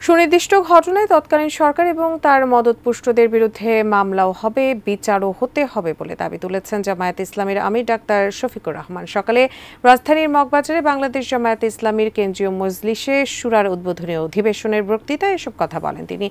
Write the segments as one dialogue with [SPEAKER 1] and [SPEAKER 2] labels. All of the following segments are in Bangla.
[SPEAKER 1] সুনির্দিষ্ট ঘটনায় তৎকালীন সরকার এবং তার মদতপুষ্টদের বিরুদ্ধে মামলাও হবে, বিচারও হতে হবে বলে দাবি তুলেছেন জামায়াতে ইসলামীর আমির ডাক্তার শফিকুর রহমান। সকালে রাজধানীর মগবাজারে বাংলাদেশ জামায়াতে ইসলামীর কেন্দ্রীয় মজলিসে শুরার উদ্বোধনী অধিবেশনের বক্তৃতায় এসব কথা বলেন তিনি।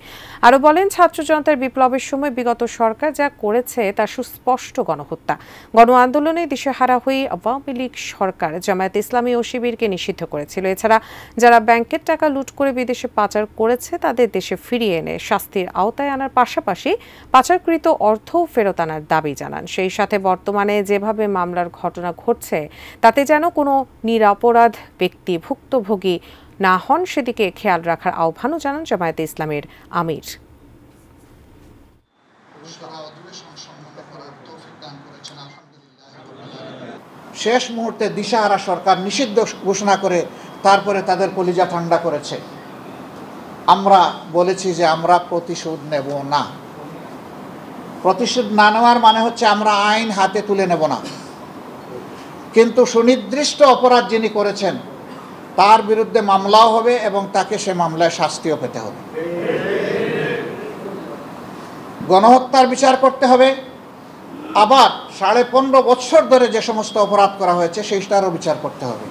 [SPEAKER 1] আরও বলেন, ছাত্র জনতার বিপ্লবের সময় বিগত সরকার যা করেছে তা সুস্পষ্ট গণহত্যা। গণ আন্দোলনে দিশেহারা হয়ে আওয়ামী লীগ সরকার জামায়াতে ইসলামী ও শিবিরকে নিষিদ্ধ করেছিল। এছাড়া যারা ব্যাংকের টাকা লুট করে বিদেশে পাচার করেছে তাদের দেশে ফিরিয়ে এনে শাস্তির আওতায় আনার পাশাপাশি পাচারকৃত অর্থও ফেরত আনার দাবি জানান। সেই সাথে বর্তমানে যেভাবে মামলার ঘটনা ঘটছে তাতে যেন কোনো নিরপরাধ ব্যক্তি ভুক্তভোগী না হন সেদিকে খেয়াল রাখার আহ্বানও জানান জামায়াতে ইসলামীর আমির।
[SPEAKER 2] শেষ মুহূর্তে দিশাহারা সরকার নিষিদ্ধ ঘোষণা করে তারপরে তাদের কলিজা ঠান্ডা করেছে। আমরা বলেছি যে আমরা প্রতিশোধ নেব না। প্রতিশোধ না নেওয়ার মানে হচ্ছে আমরা আইন হাতে তুলে নেব না, কিন্তু সুনির্দিষ্ট অপরাধ যিনি করেছেন তার বিরুদ্ধে মামলাও হবে এবং তাকে সে মামলায় শাস্তিও পেতে হবে। গণহত্যার বিচার করতে হবে, আবার 15.5 বছর ধরে যে সমস্ত অপরাধ করা হয়েছে সেইটারও বিচার করতে হবে।